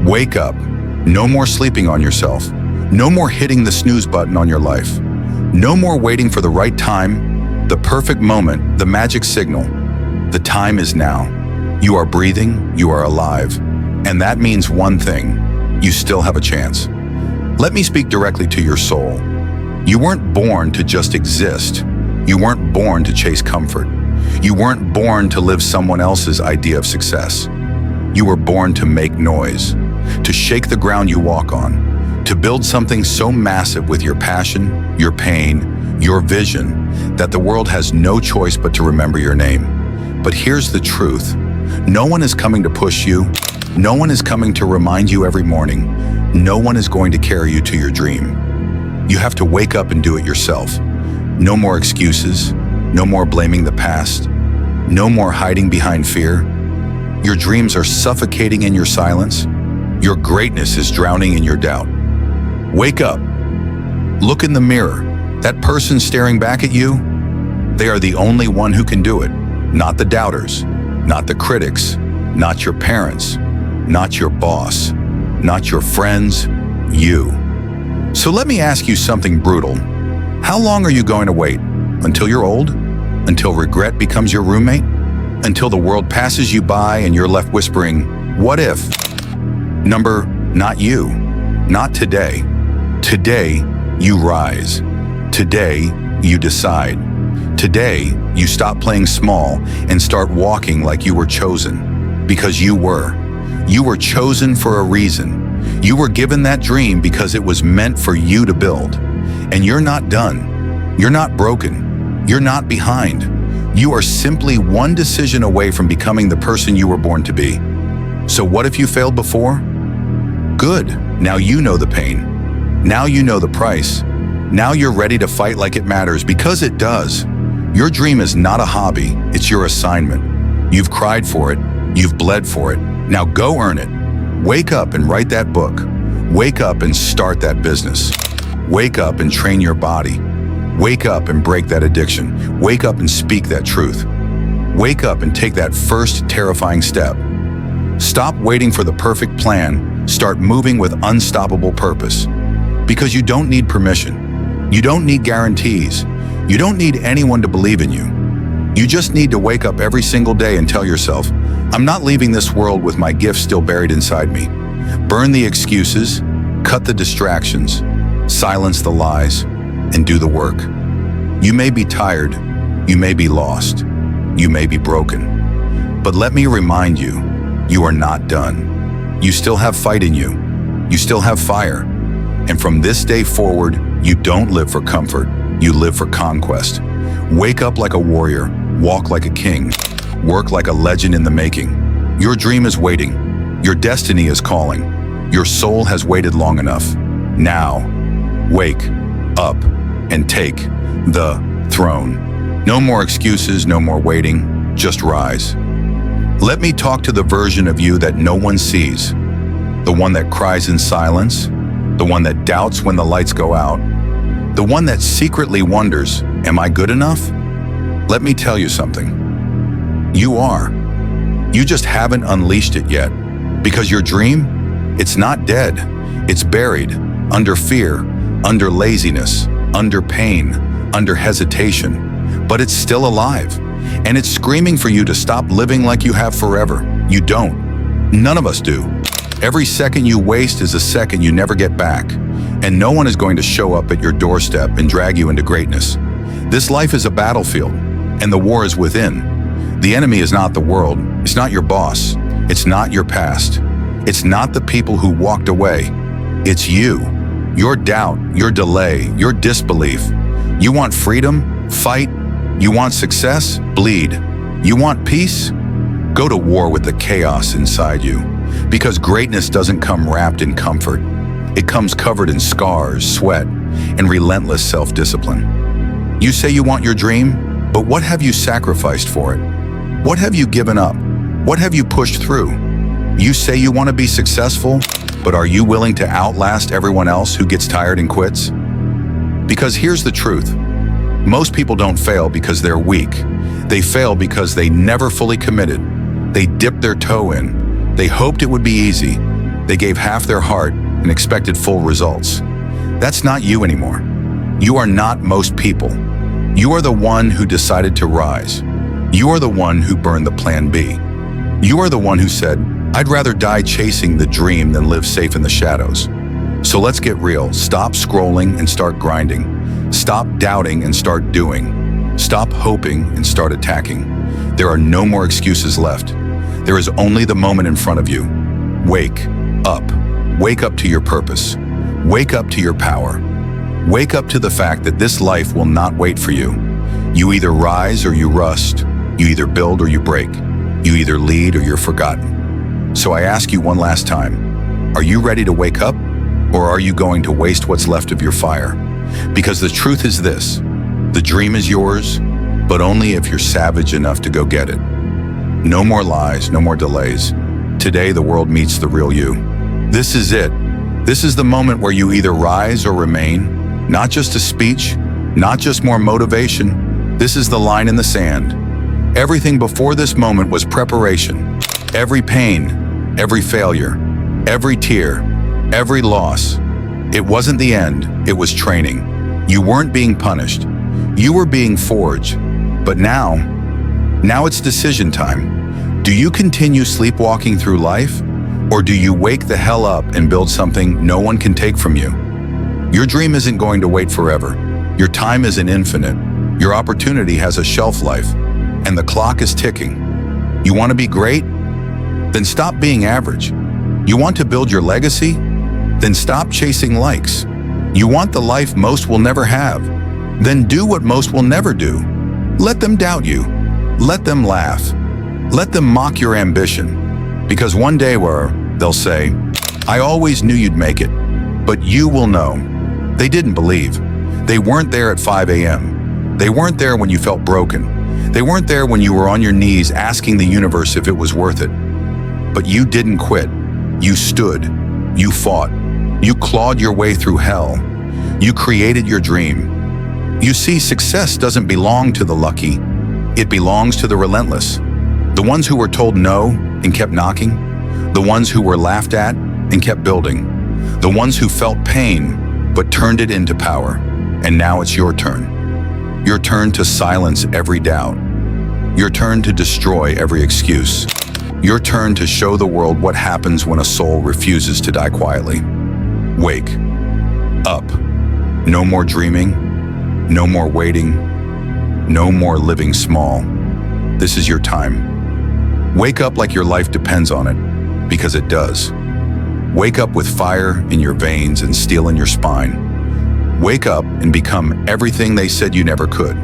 Wake up. No more sleeping on yourself. No more hitting the snooze button on your life. No more waiting for the right time, the perfect moment, the magic signal. The time is now. You are breathing, you are alive. And that means one thing: you still have a chance. Let me speak directly to your soul. You weren't born to just exist. You weren't born to chase comfort. You weren't born to live someone else's idea of success. You were born to make noise, to shake the ground you walk on, to build something so massive with your passion, your pain, your vision, that the world has no choice but to remember your name. But here's the truth. No one is coming to push you. No one is coming to remind you every morning. No one is going to carry you to your dream. You have to wake up and do it yourself. No more excuses. No more blaming the past. No more hiding behind fear. Your dreams are suffocating in your silence. Your greatness is drowning in your doubt. Wake up. Look in the mirror. That person staring back at you, they are the only one who can do it. Not the doubters, not the critics, not your parents, not your boss, not your friends, you. So let me ask you something brutal. How long are you going to wait? Until you're old? Until regret becomes your roommate? Until the world passes you by and you're left whispering, what if? Not you. Not today. Today, you rise. Today, you decide. Today, you stop playing small and start walking like you were chosen. Because you were. You were chosen for a reason. You were given that dream because it was meant for you to build. And you're not done. You're not broken. You're not behind. You are simply one decision away from becoming the person you were born to be. So what if you failed before? Good. Now you know the pain. Now you know the price. Now you're ready to fight like it matters, because it does. Your dream is not a hobby, it's your assignment. You've cried for it. You've bled for it. Now go earn it. Wake up and write that book. Wake up and start that business. Wake up and train your body. Wake up and break that addiction. Wake up and speak that truth. Wake up and take that first terrifying step. Stop waiting for the perfect plan. Start moving with unstoppable purpose. Because you don't need permission. You don't need guarantees. You don't need anyone to believe in you. You just need to wake up every single day and tell yourself, I'm not leaving this world with my gifts still buried inside me. Burn the excuses, cut the distractions, silence the lies, and do the work. You may be tired, you may be lost, you may be broken. But let me remind you, you are not done. You still have fight in you. You still have fire. And from this day forward, you don't live for comfort, you live for conquest. Wake up like a warrior, walk like a king, work like a legend in the making. Your dream is waiting. Your destiny is calling. Your soul has waited long enough. Now, wake up and take the throne. No more excuses, no more waiting, just rise. Let me talk to the version of you that no one sees, the one that cries in silence, the one that doubts when the lights go out, the one that secretly wonders, am I good enough? Let me tell you something. You are. You just haven't unleashed it yet. Because your dream, it's not dead. It's buried under fear, under laziness, under pain, under hesitation. But it's still alive. And it's screaming for you to stop living like you have forever. You don't. None of us do. Every second you waste is a second you never get back. And no one is going to show up at your doorstep and drag you into greatness. This life is a battlefield, and the war is within. The enemy is not the world. It's not your boss. It's not your past. It's not the people who walked away. It's you. Your doubt, your delay, your disbelief. You want freedom? Fight. You want success? Bleed. You want peace? Go to war with the chaos inside you. Because greatness doesn't come wrapped in comfort. It comes covered in scars, sweat, and relentless self-discipline. You say you want your dream, but what have you sacrificed for it? What have you given up? What have you pushed through? You say you want to be successful, but are you willing to outlast everyone else who gets tired and quits? Because here's the truth. Most people don't fail because they're weak. They fail because they never fully committed. They dipped their toe in. They hoped it would be easy, They gave half their heart and expected full results. That's not you anymore. You are not most people. You are the one who decided to rise. You are the one who burned the plan B. You are the one who said, I'd rather die chasing the dream than live safe in the shadows. So let's get real. Stop scrolling and start grinding. Stop doubting and start doing. Stop hoping and start attacking. There are no more excuses left. There is only the moment in front of you. Wake up. Wake up to your purpose. Wake up to your power. Wake up to the fact that this life will not wait for you. You either rise or you rust. You either build or you break. You either lead or you're forgotten. So I ask you one last time, are you ready to wake up, or are you going to waste what's left of your fire? Because the truth is this, the dream is yours, but only if you're savage enough to go get it. No more lies, no more delays. Today the world meets the real you. This is it. This is the moment where you either rise or remain. Not just a speech, not just more motivation. This is the line in the sand. Everything before this moment was preparation. Every pain, every failure, every tear, every loss. It wasn't the end, it was training. You weren't being punished. You were being forged. But now it's decision time. Do you continue sleepwalking through life? Or do you wake the hell up and build something no one can take from you? Your dream isn't going to wait forever. Your time isn't infinite. Your opportunity has a shelf life, and the clock is ticking. You want to be great? Then stop being average. You want to build your legacy? Then stop chasing likes. You want the life most will never have? Then do what most will never do. Let them doubt you. Let them laugh. Let them mock your ambition. Because one day they'll say, I always knew you'd make it. But you will know. They didn't believe. They weren't there at 5 a.m. They weren't there when you felt broken. They weren't there when you were on your knees asking the universe if it was worth it. But you didn't quit. You stood. You fought. You clawed your way through hell. You created your dream. You see, success doesn't belong to the lucky. It belongs to the relentless. The ones who were told no and kept knocking. The ones who were laughed at and kept building. The ones who felt pain but turned it into power. And now it's your turn. Your turn to silence every doubt. Your turn to destroy every excuse. Your turn to show the world what happens when a soul refuses to die quietly. Wake up. No more dreaming. No more waiting. No more living small. This is your time. Wake up like your life depends on it, because it does. Wake up with fire in your veins and steel in your spine. Wake up and become everything they said you never could.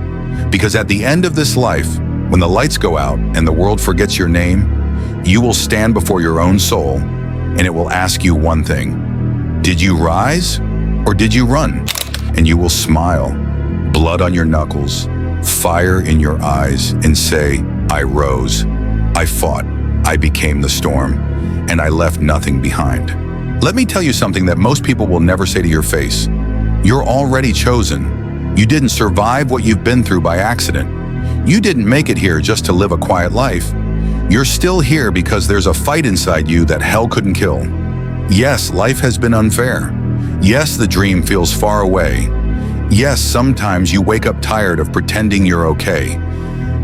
Because at the end of this life, when the lights go out and the world forgets your name, you will stand before your own soul and it will ask you one thing. Did you rise or did you run? And you will smile, blood on your knuckles, fire in your eyes, and say, I rose, I fought, I became the storm, and I left nothing behind. Let me tell you something that most people will never say to your face. You're already chosen. You didn't survive what you've been through by accident. You didn't make it here just to live a quiet life. You're still here because there's a fight inside you that hell couldn't kill. Yes, life has been unfair. Yes, the dream feels far away. Yes, sometimes you wake up tired of pretending you're okay.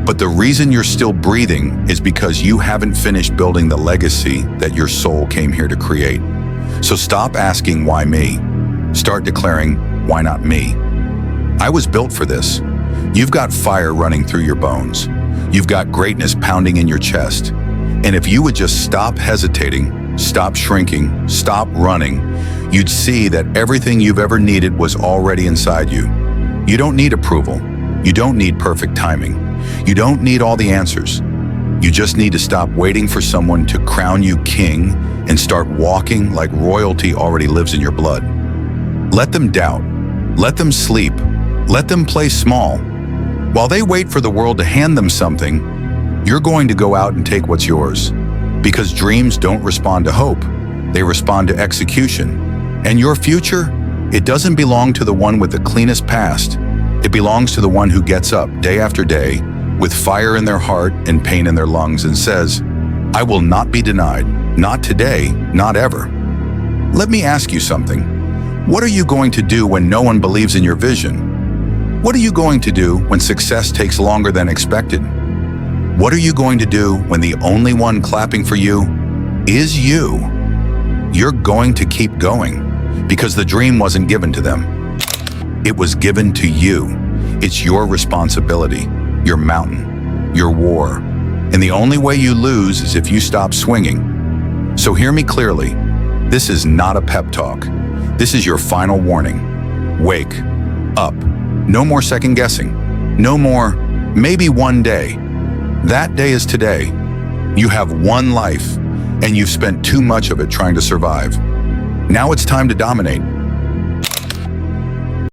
But the reason you're still breathing is because you haven't finished building the legacy that your soul came here to create. So stop asking, why me? Start declaring, why not me? I was built for this. You've got fire running through your bones. You've got greatness pounding in your chest. And if you would just stop hesitating, stop shrinking, stop running, you'd see that everything you've ever needed was already inside you. You don't need approval. You don't need perfect timing. You don't need all the answers. You just need to stop waiting for someone to crown you king and start walking like royalty already lives in your blood. Let them doubt. Let them sleep. Let them play small. While they wait for the world to hand them something, you're going to go out and take what's yours. Because dreams don't respond to hope. They respond to execution. And your future, it doesn't belong to the one with the cleanest past. It belongs to the one who gets up day after day with fire in their heart and pain in their lungs and says, I will not be denied, not today, not ever. Let me ask you something. What are you going to do when no one believes in your vision? What are you going to do when success takes longer than expected? What are you going to do when the only one clapping for you is you? You're going to keep going because the dream wasn't given to them. It was given to you. It's your responsibility, your mountain, your war. And the only way you lose is if you stop swinging. So hear me clearly. This is not a pep talk. This is your final warning. Wake up. No more second guessing. No more, maybe one day. That day is today. You have one life, and you've spent too much of it trying to survive. Now it's time to dominate.